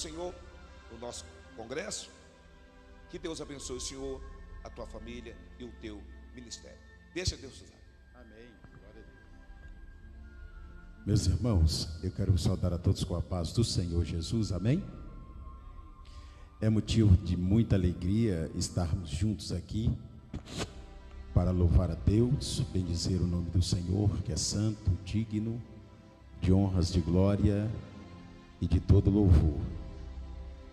Senhor no nosso congresso. Que Deus abençoe o Senhor, a tua família e o teu ministério. Deixa Deus usar. Amém. Glória a Deus. Meus irmãos, eu quero saudar a todos com a paz do Senhor Jesus, amém? É motivo de muita alegria estarmos juntos aqui para louvar a Deus, bendizer o nome do Senhor, que é santo, digno de honras, de glória e de todo louvor.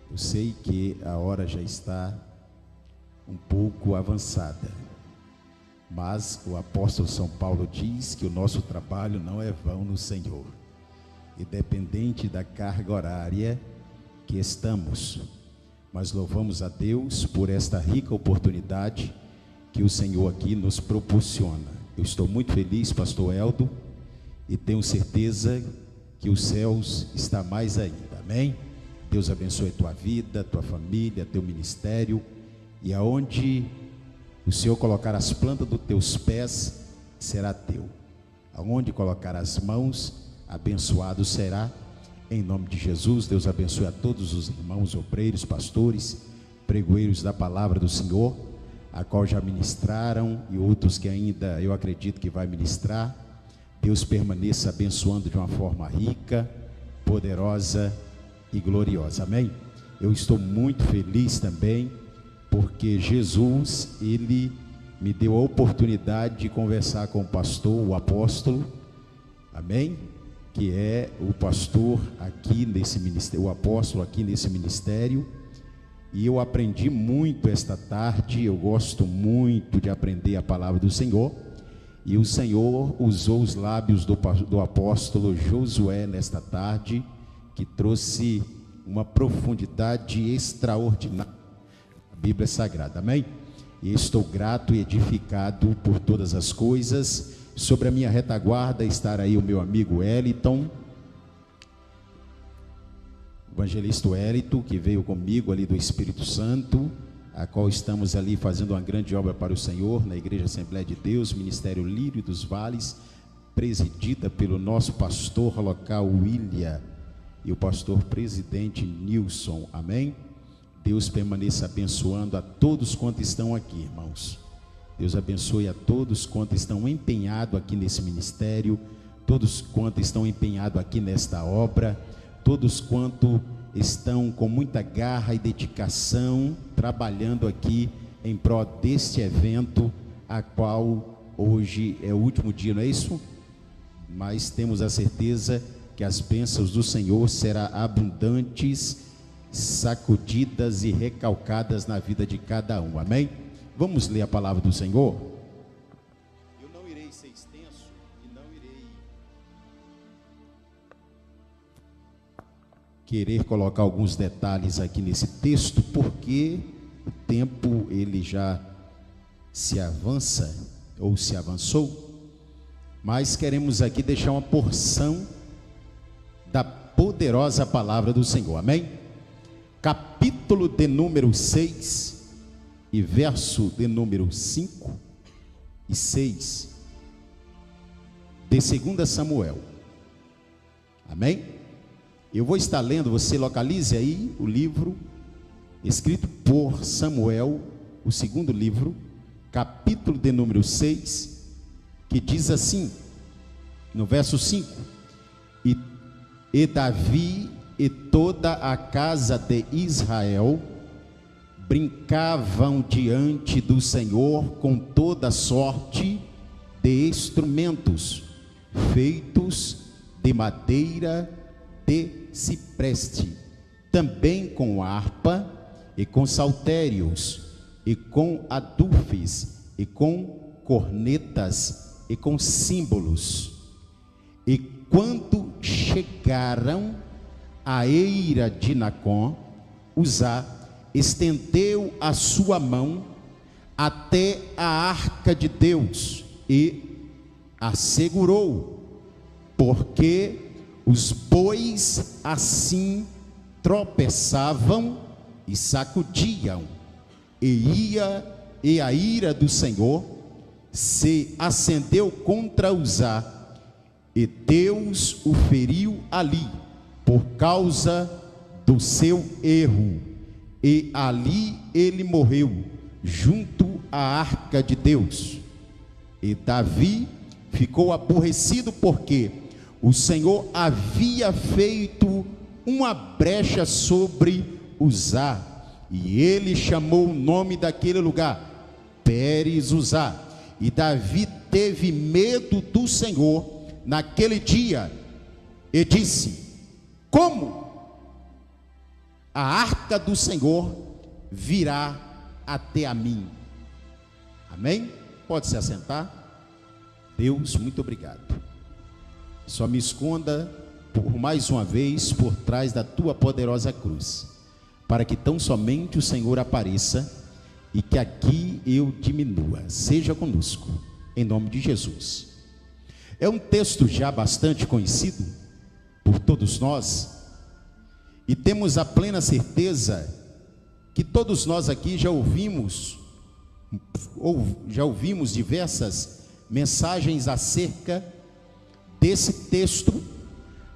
Eu sei que a hora já está um pouco avançada, mas o apóstolo São Paulo diz que o nosso trabalho não é vão no Senhor, independente da carga horária que estamos, mas louvamos a Deus por esta rica oportunidade que o Senhor aqui nos proporciona. Eu estou muito feliz, pastor Eldo, e tenho certeza que os céus está mais ainda, amém? Deus abençoe tua vida, tua família, teu ministério, e aonde o Senhor colocar as plantas dos teus pés, será teu. Aonde colocar as mãos, abençoado será. Em nome de Jesus, Deus abençoe a todos os irmãos, obreiros, pastores, pregoeiros da palavra do Senhor, a qual já ministraram e outros que ainda eu acredito que vai ministrar. Deus permaneça abençoando de uma forma rica, poderosa e gloriosa, amém? Eu estou muito feliz também, porque Jesus, Ele me deu a oportunidade de conversar com o pastor, o apóstolo, amém? Que é o pastor aqui nesse ministério, o apóstolo aqui nesse ministério, e eu aprendi muito esta tarde. Eu gosto muito de aprender a palavra do Senhor, e o Senhor usou os lábios do apóstolo Josué nesta tarde, que trouxe uma profundidade extraordinária da Bíblia Sagrada, amém? E estou grato e edificado por todas as coisas. Sobre a minha retaguarda estar aí o meu amigo Wellington, evangelista Wellington, que veio comigo ali do Espírito Santo, a qual estamos ali fazendo uma grande obra para o Senhor, na Igreja Assembleia de Deus, Ministério Lírio dos Vales, presidida pelo nosso pastor local William e o pastor presidente Nilson, amém? Deus permaneça abençoando a todos quantos estão aqui, irmãos. Deus abençoe a todos quantos estão empenhados aqui nesse ministério, todos quantos estão empenhados aqui nesta obra, todos quantos estão com muita garra e dedicação, trabalhando aqui em prol deste evento, a qual hoje é o último dia, não é isso? Mas temos a certeza que as bênçãos do Senhor serão abundantes, sacudidas e recalcadas na vida de cada um, amém? Vamos ler a palavra do Senhor? Eu não irei ser extenso e não irei querer colocar alguns detalhes aqui nesse texto, porque o tempo ele já se avança ou se avançou, mas queremos aqui deixar uma porção da poderosa palavra do Senhor, amém? Capítulo de número 6 e verso de número 5 e 6 de 2 Samuel, amém? Eu vou estar lendo, você localize aí o livro escrito por Samuel, o segundo livro, capítulo de número 6, que diz assim, no verso 5: E Davi e toda a casa de Israel brincavam diante do Senhor com toda sorte de instrumentos feitos de madeira de cipreste, também com harpa e com saltérios e com adufes e com cornetas e com símbolos. E quando chegaram à eira de Nacon, Uzá estendeu a sua mão até a arca de Deus e a segurou, porque os bois assim tropeçavam e sacudiam, e a ira do Senhor se acendeu contra Uzá, e Deus o feriu ali, por causa do seu erro, e ali ele morreu, junto à arca de Deus. E Davi ficou aborrecido porque o Senhor havia feito uma brecha sobre Uzá, e ele chamou o nome daquele lugar Pérez Uzá. E Davi teve medo do Senhor naquele dia e disse: como a arca do Senhor virá até a mim? Amém? Pode se assentar. Deus, muito obrigado. Só me esconda por mais uma vez por trás da tua poderosa cruz, para que tão somente o Senhor apareça e que aqui eu diminua. Seja conosco, em nome de Jesus. É um texto já bastante conhecido por todos nós, e temos a plena certeza que todos nós aqui já ouvimos diversas mensagens acerca desse texto,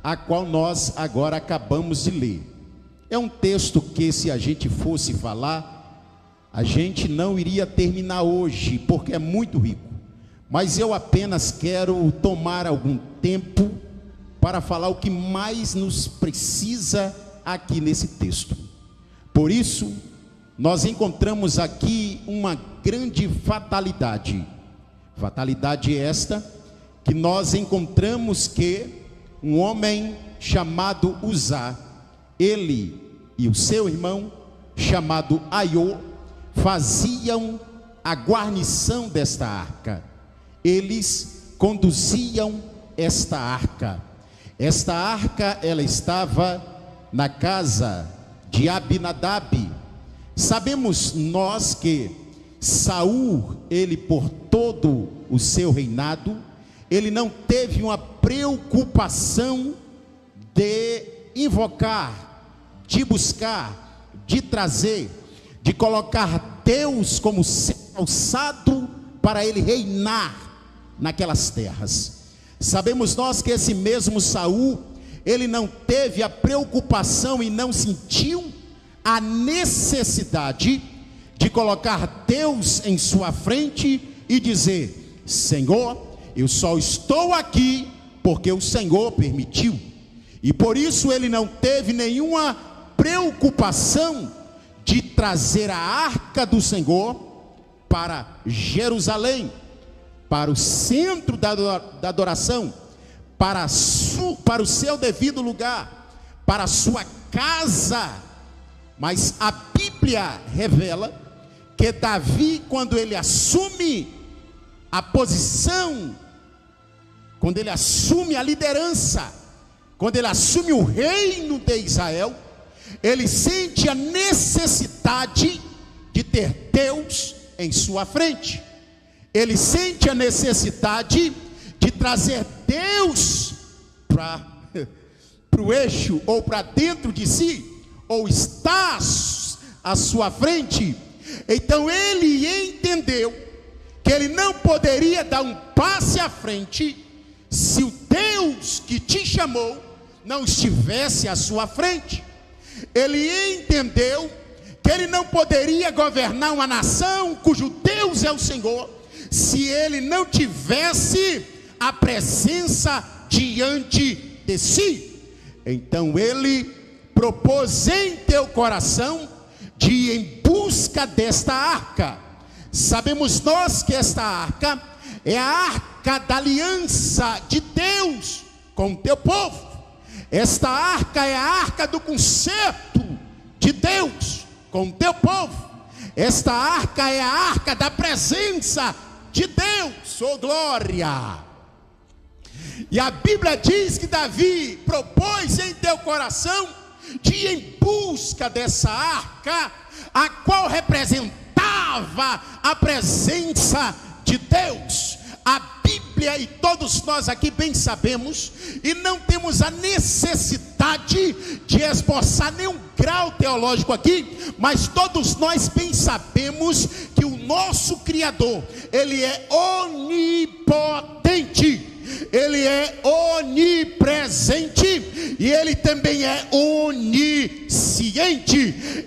a qual nós agora acabamos de ler. É um texto que, se a gente fosse falar, a gente não iria terminar hoje, porque é muito rico. Mas eu apenas quero tomar algum tempo para falar o que mais nos precisa aqui nesse texto. Por isso, nós encontramos aqui uma grande fatalidade. Fatalidade esta que nós encontramos que um homem chamado Uzá, ele e o seu irmão chamado Aiô, faziam a guarnição desta arca. Eles conduziam esta arca. Esta arca, ela estava na casa de Abinadab. Sabemos nós que Saul, ele por todo o seu reinado, ele não teve uma preocupação de invocar, de buscar, de trazer, de colocar Deus como alçado para ele reinar naquelas terras. Sabemos nós que esse mesmo Saul, ele não teve a preocupação e não sentiu a necessidade de colocar Deus em sua frente e dizer: Senhor, eu só estou aqui porque o Senhor permitiu. E por isso ele não teve nenhuma preocupação de trazer a arca do Senhor para Jerusalém, para o centro da adoração, para o seu devido lugar, para a sua casa. Mas a Bíblia revela que Davi, quando ele assume a posição, quando ele assume a liderança, quando ele assume o reino de Israel, ele sente a necessidade de ter Deus em sua frente. Ele sente a necessidade de trazer Deus para o eixo, ou para dentro de si, ou está à sua frente. Então ele entendeu que ele não poderia dar um passo à frente se o Deus que te chamou não estivesse à sua frente. Ele entendeu que ele não poderia governar uma nação cujo Deus é o Senhor, se ele não tivesse a presença diante de si. Então ele propôs em teu coração de ir em busca desta arca. Sabemos nós que esta arca é a arca da aliança de Deus com o teu povo. Esta arca é a arca do concerto de Deus com o teu povo. Esta arca é a arca da presença de Deus, oh glória! E a Bíblia diz que Davi propôs em teu coração de ir em busca dessa arca, a qual representava a presença de Deus. A Bíblia, e todos nós aqui bem sabemos, e não temos a necessidade de esboçar nenhum grau teológico aqui, mas todos nós bem sabemos que o nosso Criador, ele é onipotente. Ele é onipresente e Ele também é onisciente.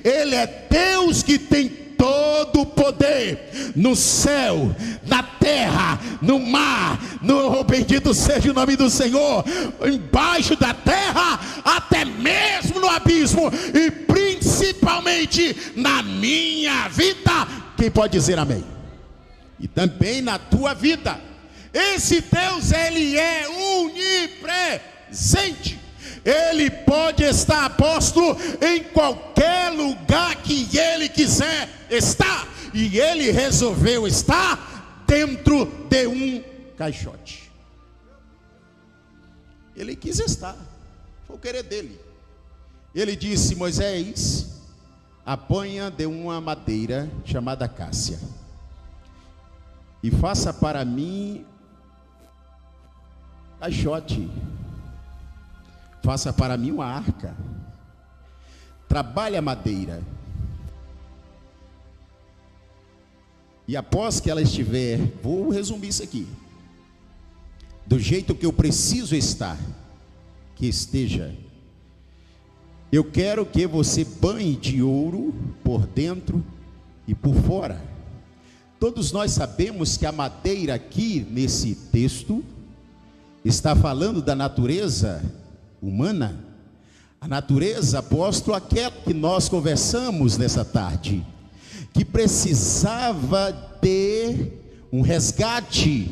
Ele é Deus que tem todo o poder no céu, na terra, no mar, bendito seja o nome do Senhor, embaixo da terra, até mesmo no abismo, e principalmente na minha vida. Quem pode dizer amém? E também na tua vida. Esse Deus, Ele é onipresente. Ele pode estar posto em qualquer lugar que Ele quiser estar. E Ele resolveu estar dentro de um caixote. Ele quis estar, foi o querer dele. Ele disse: Moisés, apanha de uma madeira chamada cássia e faça para mim caixote. Faça para mim uma arca. Trabalhe a madeira. E após que ela estiver, vou resumir isso aqui, do jeito que eu preciso estar, que esteja, eu quero que você banhe de ouro por dentro e por fora. Todos nós sabemos que a madeira aqui nesse texto está falando da natureza humana. A natureza, apóstolo, aquela que nós conversamos nessa tarde, que precisava de um resgate,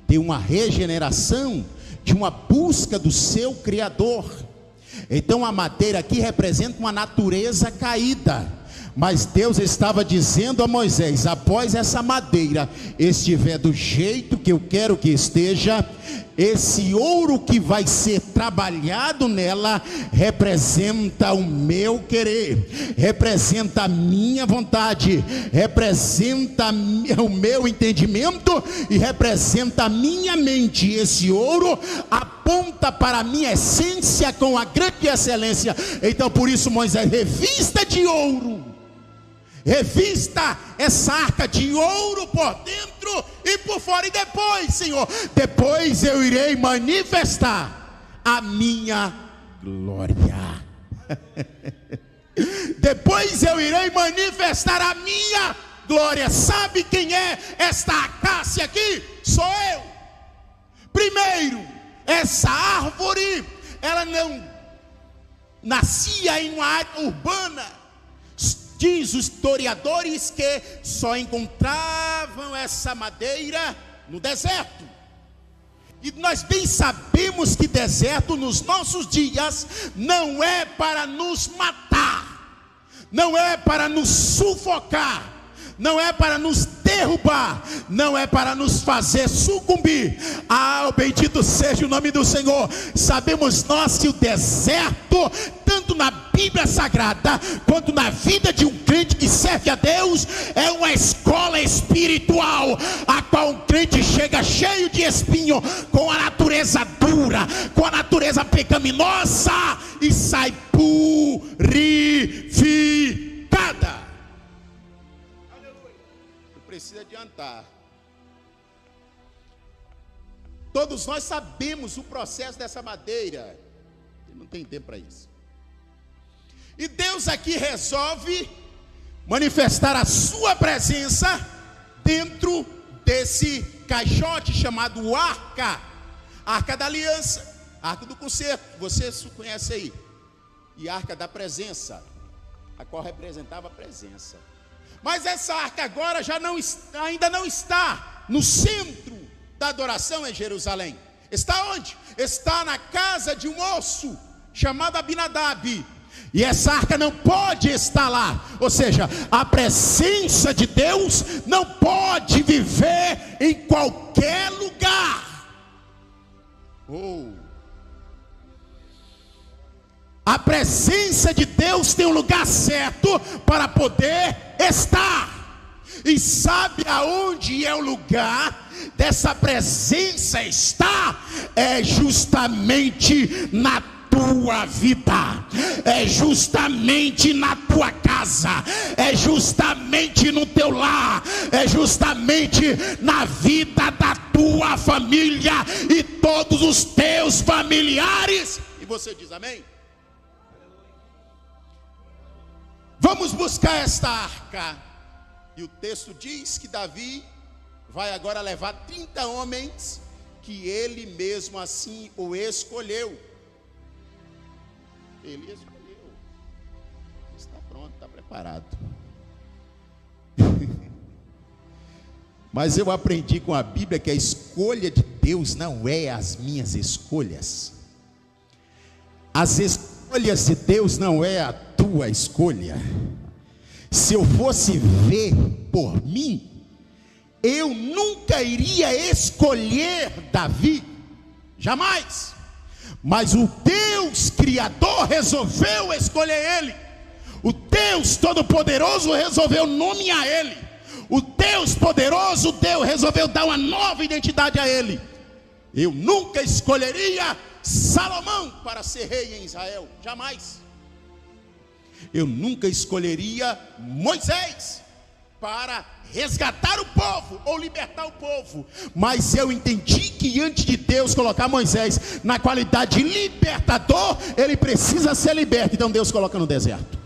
de uma regeneração, de uma busca do seu Criador. Então a madeira aqui representa uma natureza caída. Mas Deus estava dizendo a Moisés: após essa madeira estiver do jeito que eu quero que esteja, esse ouro que vai ser trabalhado nela representa o meu querer, representa a minha vontade, representa o meu entendimento e representa a minha mente. Esse ouro aponta para a minha essência com a grande excelência. Então por isso Moisés, revista de ouro, revista essa arca de ouro por dentro e por fora. E depois, Senhor, depois eu irei manifestar a minha glória. Depois eu irei manifestar a minha glória. Sabe quem é esta acácia aqui? Sou eu. Primeiro, essa árvore, ela não nascia em uma área urbana. Diz os historiadores que só encontravam essa madeira no deserto. E nós bem sabemos que deserto nos nossos dias não é para nos matar, não é para nos sufocar, não é para nos derrubar, não é para nos fazer sucumbir. Bendito seja o nome do Senhor. Sabemos nós que o deserto, tanto na Bíblia Sagrada quanto na vida de um crente que serve a Deus, é uma escola espiritual, a qual um crente chega cheio de espinho, com a natureza dura, com a natureza pecaminosa, e sai purificada. Precisa adiantar. Todos nós sabemos o processo dessa madeira. Não tem tempo para isso. E Deus aqui resolve manifestar a sua presença dentro desse caixote chamado arca. Arca da aliança, arca do concerto, vocês conhecem aí. E arca da presença, a qual representava a presença. Mas essa arca agora ainda não está no centro da adoração em Jerusalém. Está onde? Está na casa de um moço chamado Abinadab. E essa arca não pode estar lá. Ou seja, a presença de Deus não pode viver em qualquer lugar. A presença de Deus tem um lugar certo para poder estar. E sabe aonde é o lugar dessa presença estar? É justamente na tua vida, é justamente na tua casa, é justamente no teu lar, é justamente na vida da tua tua família e todos os teus familiares. E você diz amém? Vamos buscar esta arca. E o texto diz que Davi vai agora levar 30 homens que ele mesmo assim o escolheu. Ele escolheu. Está pronto, está preparado. Mas eu aprendi com a Bíblia que a escolha de Deus não é as minhas escolhas. As escolhas de Deus não é a tua escolha. Se eu fosse ver por mim, eu nunca iria escolher Davi, jamais. Mas o Deus Criador resolveu escolher ele. O Deus Todo-Poderoso resolveu nomear ele. O Deus Poderoso resolveu dar uma nova identidade a ele. Eu nunca escolheria Salomão para ser rei em Israel, jamais. Eu nunca escolheria Moisés para resgatar o povo ou libertar o povo. Mas eu entendi que antes de Deus colocar Moisés na qualidade de libertador, ele precisa ser liberto. Então Deus coloca no deserto.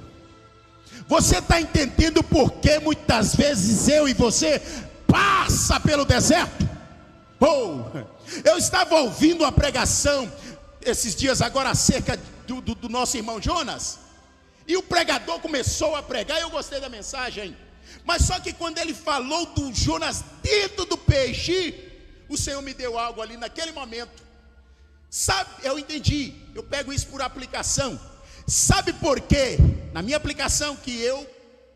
Você está entendendo por que muitas vezes eu e você passa pelo deserto? Eu estava ouvindo uma pregação esses dias agora acerca do nosso irmão Jonas. E o pregador começou a pregar, eu gostei da mensagem. Mas só que quando ele falou do Jonas dentro do peixe, o Senhor me deu algo ali naquele momento. Sabe, eu entendi, eu pego isso por aplicação. Sabe por quê? Na minha aplicação que eu,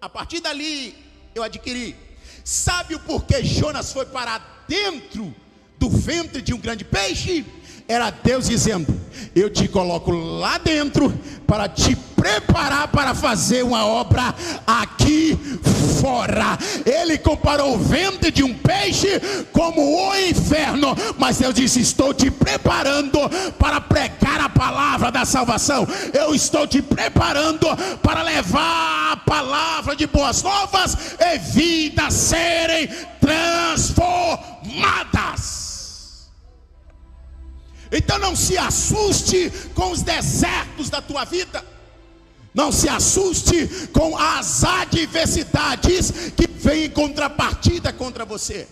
a partir dali, eu adquiri. Sabe o porquê Jonas foi parar dentro do ventre de um grande peixe? Era Deus dizendo: eu te coloco lá dentro para te preparar para fazer uma obra aqui fora. Ele comparou o ventre de um peixe como o inferno, mas Deus disse: estou te preparando para pregar a palavra da salvação. Eu estou te preparando para levar a palavra de boas novas e vidas serem transformadas. Então não se assuste com os desertos da tua vida. Não se assuste com as adversidades que vêm em contrapartida contra você.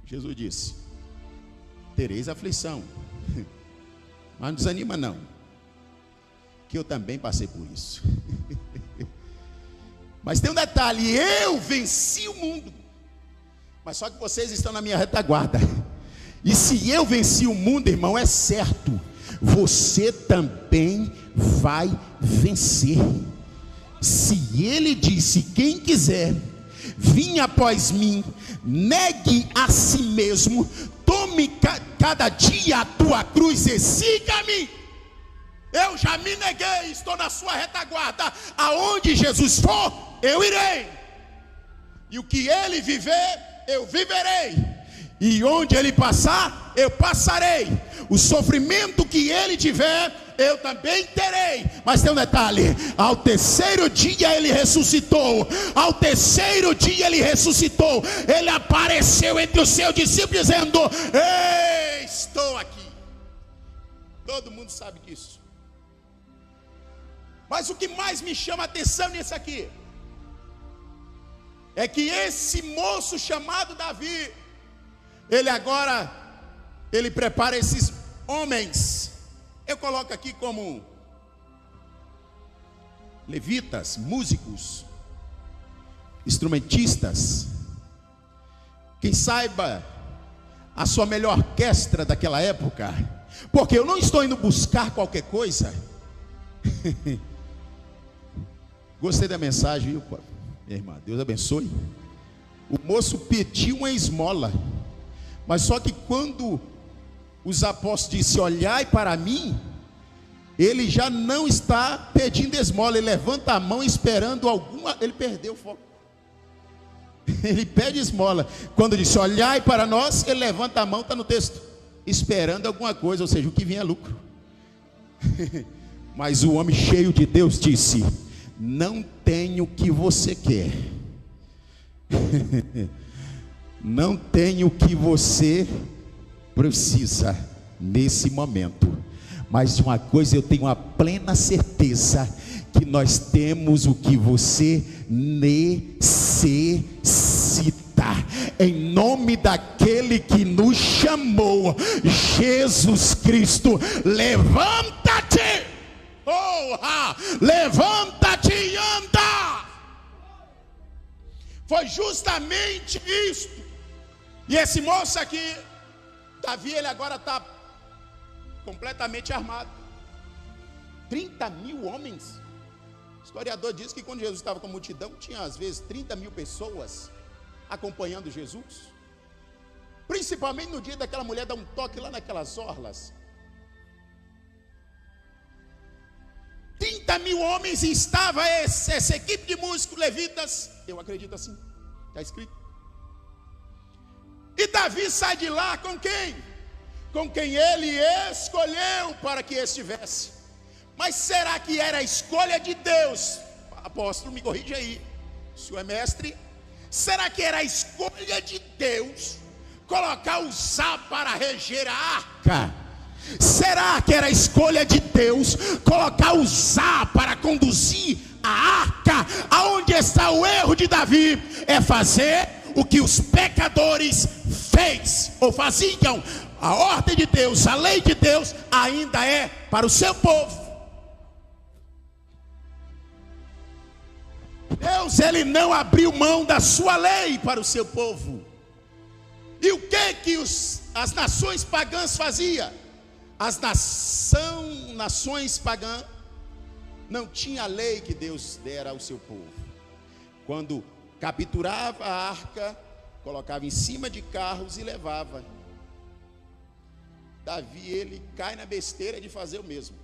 Jesus disse: tereis aflição, mas não desanima não, que eu também passei por isso. Mas tem um detalhe: eu venci o mundo, mas só que vocês estão na minha retaguarda. E se eu venci o mundo, irmão, é certo, você também vai vencer. Se ele disse: quem quiser vir após mim, negue a si mesmo, tome cada dia a tua cruz e siga-me. Eu já me neguei, estou na sua retaguarda. Aonde Jesus for, eu irei. E o que ele viver, eu viverei. E onde ele passar, eu passarei. O sofrimento que ele tiver, eu também terei. Mas tem um detalhe: ao terceiro dia ele ressuscitou. Ao terceiro dia ele ressuscitou. Ele apareceu entre os seus discípulos dizendo: ei, estou aqui. Todo mundo sabe disso. Mas o que mais me chama a atenção nisso aqui é que esse moço chamado Davi, ele prepara esses homens. Eu coloco aqui como levitas, músicos, instrumentistas. Quem saiba a sua melhor orquestra daquela época, porque eu não estou indo buscar qualquer coisa. Gostei da mensagem, viu, minha irmã? Deus abençoe. O moço pediu uma esmola, mas só que quando os apóstolos disseram: olhai para mim, ele já não está pedindo esmola. Ele levanta a mão esperando alguma. Ele perdeu o foco. Ele pede esmola. Quando disse: olhai para nós, ele levanta a mão, está no texto, esperando alguma coisa, ou seja, o que vinha é lucro. Mas o homem cheio de Deus disse: não tenho o que você quer. Não tem o que você precisa nesse momento, mas de uma coisa eu tenho a plena certeza, que nós temos o que você necessita. Em nome daquele que nos chamou, Jesus Cristo, levanta-te, levanta-te e anda. Foi justamente isto. E esse moço aqui, Davi, ele agora está completamente armado. 30 mil homens. O historiador diz que quando Jesus estava com a multidão, tinha às vezes 30 mil pessoas acompanhando Jesus. Principalmente no dia daquela mulher dar um toque lá naquelas orlas. 30 mil homens, e estava essa equipe de músicos levitas. Eu acredito assim, está escrito. E Davi sai de lá com quem? Com quem ele escolheu para que estivesse. Mas será que era a escolha de Deus? Apóstolo, me corrija aí, o senhor é mestre. Será que era a escolha de Deus colocar Uzá para reger a arca? Será que era a escolha de Deus colocar Uzá para conduzir a arca? Aonde está o erro de Davi? É fazer o que os pecadores fez ou faziam. A ordem de Deus, a lei de Deus ainda é para o seu povo. Deus, ele não abriu mão da sua lei para o seu povo. E o que as nações pagãs faziam? As nações pagãs não tinham a lei que Deus dera ao seu povo. Quando capturava a arca, colocava em cima de carros e levava. Davi, ele cai na besteira de fazer o mesmo.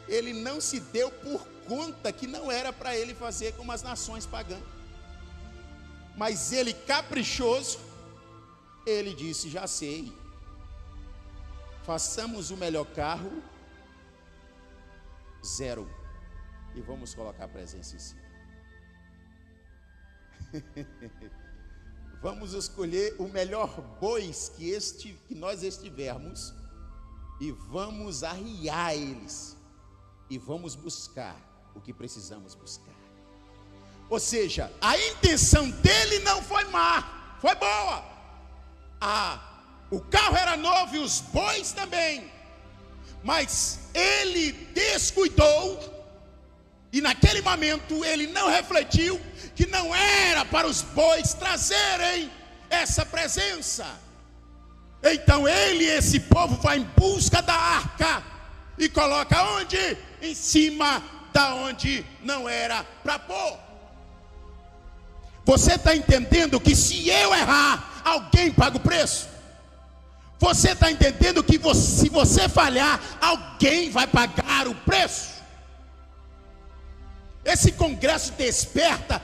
Ele não se deu por conta que não era para ele fazer como as nações pagãs. Mas ele, caprichoso, ele disse: já sei, façamos o melhor carro, 0, e vamos colocar a presença em cima. Vamos escolher o melhor bois que nós estivermos, e vamos arriar eles, e vamos buscar o que precisamos buscar. Ou seja, a intenção dele não foi má, foi boa. O carro era novo e os bois também, mas ele descuidou, e naquele momento ele não refletiu que não era para os bois trazerem essa presença. Então ele e esse povo vai em busca da arca e coloca onde? Em cima da onde não era para pôr. Você está entendendo que se eu errar, alguém paga o preço? Você está entendendo que se você falhar, alguém vai pagar o preço? Esse congresso desperta,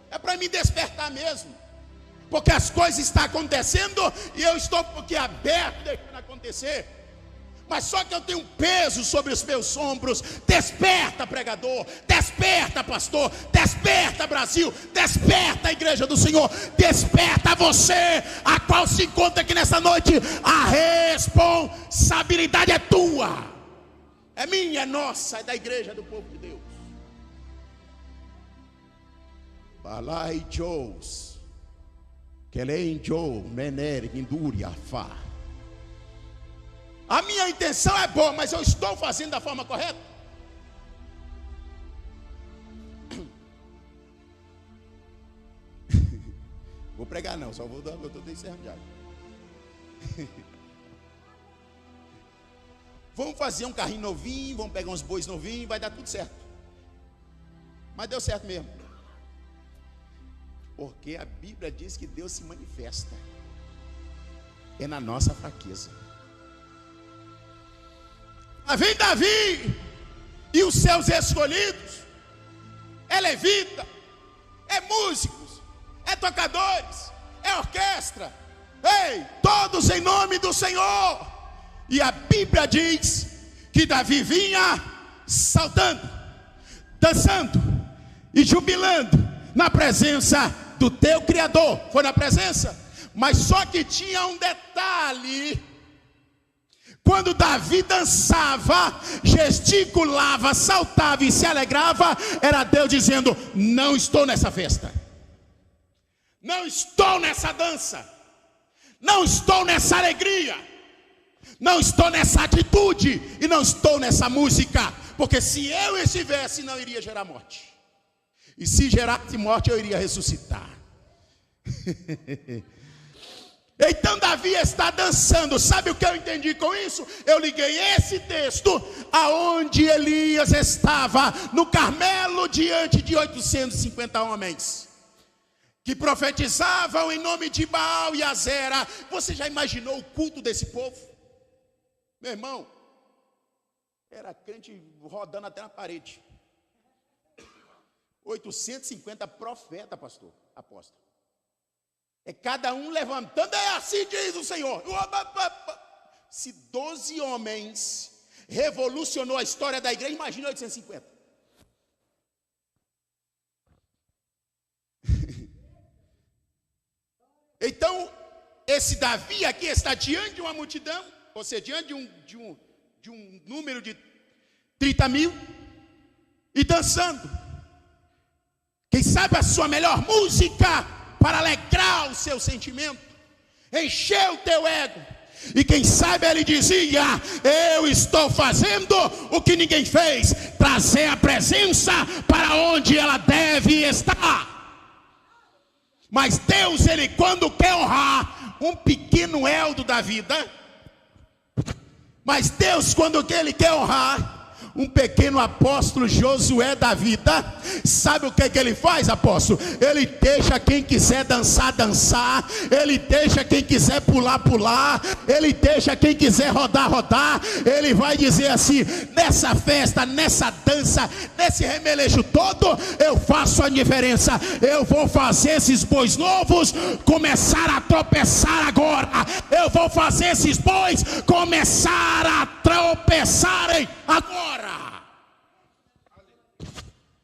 é para me despertar mesmo, porque as coisas estão acontecendo e eu estou aberto deixando acontecer. Mas só que eu tenho um peso sobre os meus ombros. Desperta, pregador, desperta, pastor, desperta, Brasil, desperta, a igreja do Senhor, desperta você, a qual se encontra aqui nessa noite. A responsabilidade é tua, é minha, é nossa, é da igreja do povo de Deus. Balai Jous, Kelen Jou, Mener, Indúria, Fá. A minha intenção é boa, mas eu estou fazendo da forma correta? Vou pregar não, só vou dar, eu estou encerrando já. Vamos fazer um carrinho novinho, vamos pegar uns bois novinhos, vai dar tudo certo. Mas deu certo mesmo. Porque a Bíblia diz que Deus se manifesta é na nossa fraqueza. Mas vem Davi e os seus escolhidos, é levita, é músicos, é tocadores, é orquestra, todos em nome do Senhor. E a Bíblia diz que Davi vinha saltando, dançando e jubilando na presença do teu Criador. Foi na presença, mas só que tinha um detalhe. Quando Davi dançava, gesticulava, saltava e se alegrava, era Deus dizendo: não estou nessa festa, não estou nessa dança, não estou nessa alegria, não estou nessa atitude e não estou nessa música, porque se eu estivesse, não iria gerar morte, e se gerasse morte, eu iria ressuscitar. Então Davi está dançando. Sabe o que eu entendi com isso? Eu liguei esse texto aonde Elias estava no Carmelo, diante de 850 homens que profetizavam em nome de Baal e Azera. Você já imaginou o culto desse povo? Meu irmão, era crente rodando até na parede. 850 profetas, pastor, apóstolo. É cada um levantando, é assim diz o Senhor. Se 12 homens revolucionou a história da igreja, imagina 850. Então, esse Davi aqui está diante de uma multidão, ou seja, diante de um número de 30 mil, e dançando. Quem sabe a sua melhor música para alegrar o seu sentimento, encher o teu ego. E quem sabe ele dizia: eu estou fazendo o que ninguém fez, trazer a presença para onde ela deve estar. Mas Deus, ele quando quer honrar um pequeno eldo da vida, mas Deus quando ele quer honrar um pequeno apóstolo Josué da vida, sabe o que ele faz, apóstolo? Ele deixa quem quiser dançar, dançar. Ele deixa quem quiser pular, pular. Ele deixa quem quiser rodar, rodar. Ele vai dizer assim: nessa festa, nessa dança, nesse remelejo todo, eu faço a diferença. Eu vou fazer esses bois novos começar a tropeçar agora. Eu vou fazer esses bois começar a tropeçarem agora.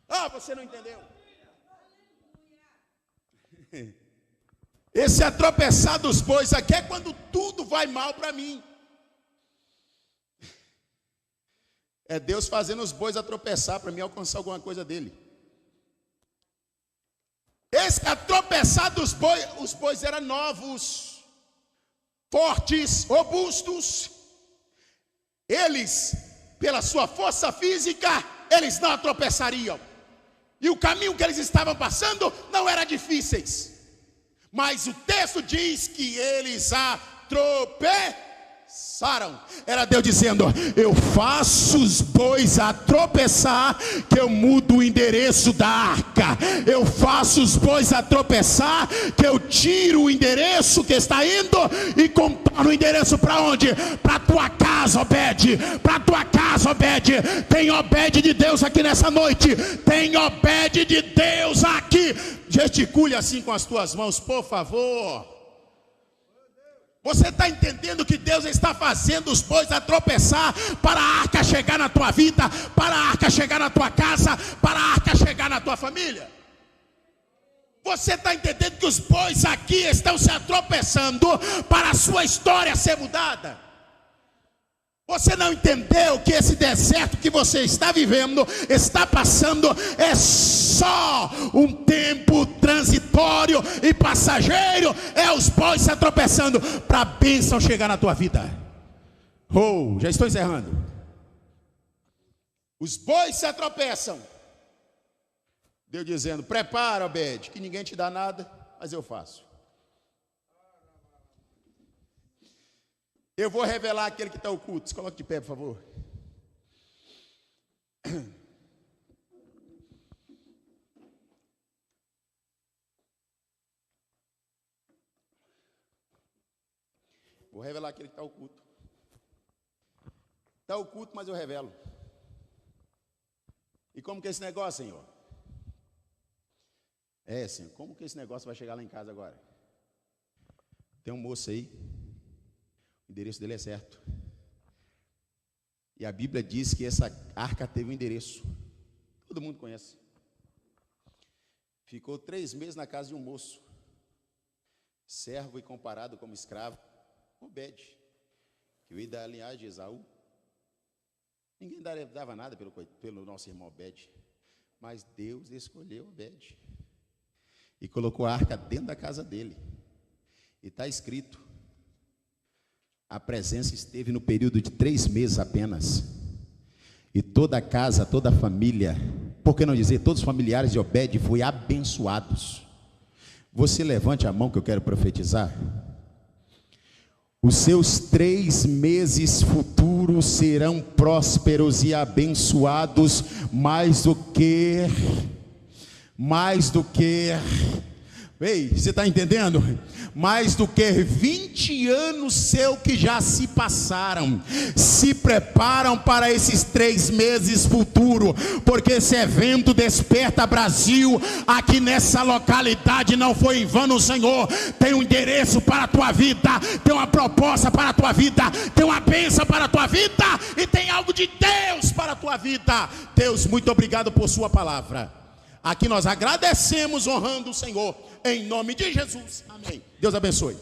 Ah, você não entendeu? Esse atropeçar dos bois aqui é quando tudo vai mal para mim. É Deus fazendo os bois atropeçar para mim alcançar alguma coisa dele. Esse atropeçar dos bois, os bois eram novos, fortes, robustos. Eles, pela sua força física, eles não tropeçariam. E o caminho que eles estavam passando não era difíceis. Mas o texto diz que eles tropeçaram. Era Deus dizendo: eu faço os bois a tropeçar, que eu mudo o endereço da arca. Eu faço os bois a tropeçar, que eu tiro o endereço que está indo e contorno o endereço para onde? Para tua casa, Obed. Para tua casa, Obed. Tem Obed de Deus aqui nessa noite. Tem Obed de Deus aqui. Gesticule assim com as tuas mãos, por favor. Você está entendendo que Deus está fazendo os bois a tropeçar para a arca chegar na tua vida, para a arca chegar na tua casa, para a arca chegar na tua família? Você está entendendo que os bois aqui estão se atropeçando para a sua história ser mudada? Você não entendeu que esse deserto que você está vivendo, está passando, é só um tempo transitório e passageiro. É os bois se tropeçando para a bênção chegar na tua vida. Oh, já estou encerrando. Os bois se tropeçam. Deus dizendo: prepara, Obed, que ninguém te dá nada, mas eu faço. Eu vou revelar aquele que está oculto. Se coloque de pé, por favor. Vou revelar aquele que está oculto. Está oculto, mas eu revelo. E como que é esse negócio, Senhor? Senhor, como que esse negócio vai chegar lá em casa agora? Tem um moço aí. O endereço dele é certo. E a Bíblia diz que essa arca teve um endereço. Todo mundo conhece. Ficou 3 meses na casa de um moço, servo e comparado como escravo, Obed, que veio da linhagem de Esaú. Ninguém dava nada pelo nosso irmão Obed, mas Deus escolheu Obed e colocou a arca dentro da casa dele. E está escrito, a presença esteve no período de 3 meses apenas, e toda a casa, toda a família, por que não dizer, todos os familiares de Obed foram abençoados. Você levante a mão que eu quero profetizar. Os seus 3 meses futuros serão prósperos e abençoados mais do que, ei, você está entendendo? Mais do que 20 anos seu que já se passaram. Se preparam para esses 3 meses futuros, porque esse evento Desperta Brasil, aqui nessa localidade, não foi em vão. O Senhor tem um endereço para a tua vida, tem uma proposta para a tua vida, tem uma bênção para a tua vida, e tem algo de Deus para a tua vida. Deus, muito obrigado por sua palavra. Aqui nós agradecemos, honrando o Senhor, em nome de Jesus. Amém. Deus abençoe.